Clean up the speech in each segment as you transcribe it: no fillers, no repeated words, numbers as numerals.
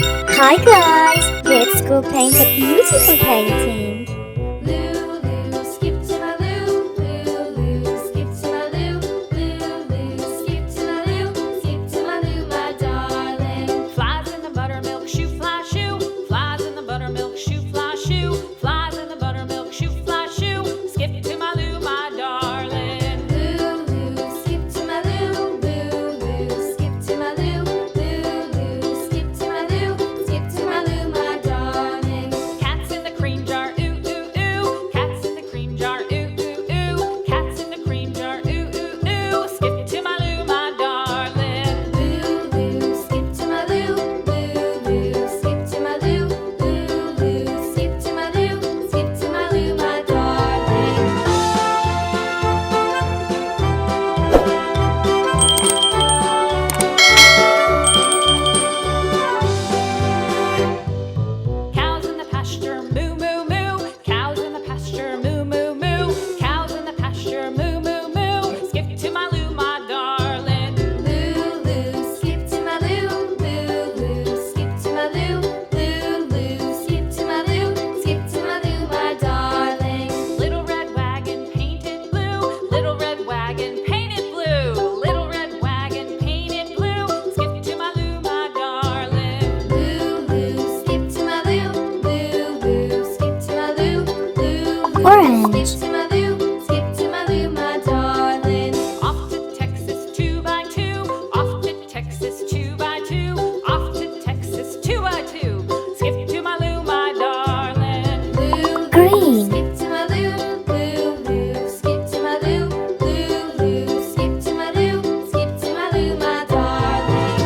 Hi guys, let's go paint a beautiful painting. Lulu, skip to my Lou. Lulu, skip to my Lou. Lulu, skip to my Lou. Skip to my Lou, my darling. Flies in the buttermilk shoe, fly shoe. Flies in the buttermilk shoe, fly shoe. Flies in the buttermilk shoe, fly shoe. Skip to my Lou, my darling. Lulu, skip to my Lou. Lulu, skip to my Lou. Lulu, skip to my Lou. Skip to my Lou, my darling. Cats in the cream jar, ooh ooh ooh. Cats in the cream jar, ooh ooh ooh. Cats in the cream jar, ooh ooh ooh. Skip to my Lou, my darling. Lulu, skip to my Lou. Lulu, skip to my Lou. Lulu, skip to my Lou. Skip to my Lou, my darling. Cows in the pasture, moo moo moo. Cows in the pasture, moo moo moo. Cows in the pasture, moo moo moo. Skip to my Lou, my darling. Lulu, skip to my Lou. Lulu, skip to my Lou. Lulu, skip to my Lou. Skip to my Lou, my darling. Little red wagon painted blue. Little red wagon painted blue. Little red wagon painted blue. Skip to my Lou, my darling. Lulu, skip to my Lou. Lulu, skip to my Lou. Lulu, Orange. skip to my Lou. Skip to my Lou, my darling. Off to Texas 2x2. Off to Texas 2x2. Off to Texas 2x2. Skip to my Lou, my darling. Lulu, Green. skip to my Lou. Lulu, skip to my Lou. Lulu, skip to my Lou. Skip to my Lou, my darling.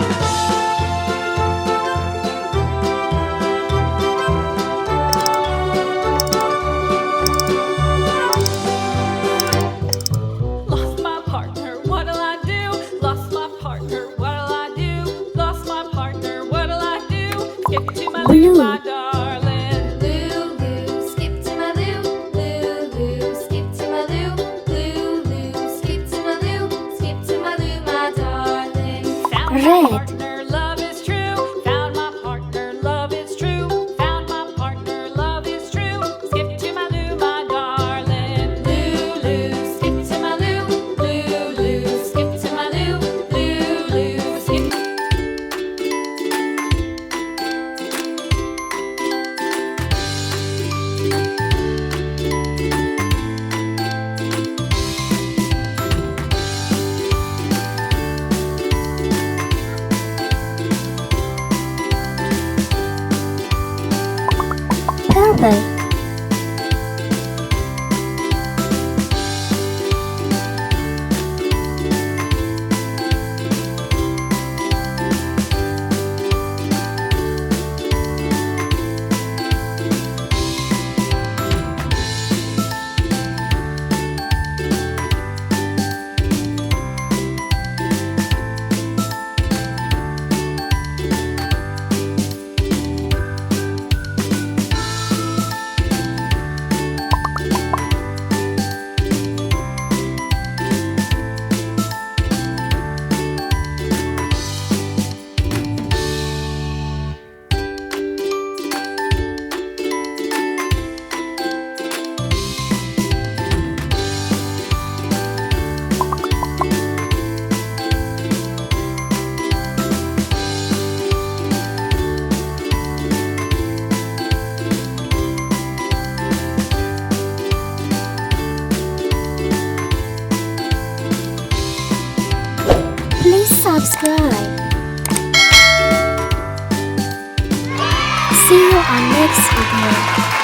Lost my partner, what'll I do? Lost my partner, what'll I do? Lost my partner, what'll I do? Skip to my Lou, Blue. my darling. Lulu, skip to my Lou. Lulu, skip to my Lou. Lulu, skip to my Lou. Skip to my Lou, my darling. Found my Red. partner, love is true. Found my partner, love is true. Found my partner, love is true. Skip to my Lou, my darling. Lulu, skip to my Lou. Lulu, skip to my Lou. Lulu, skip. Purple. Please subscribe. See you on next video.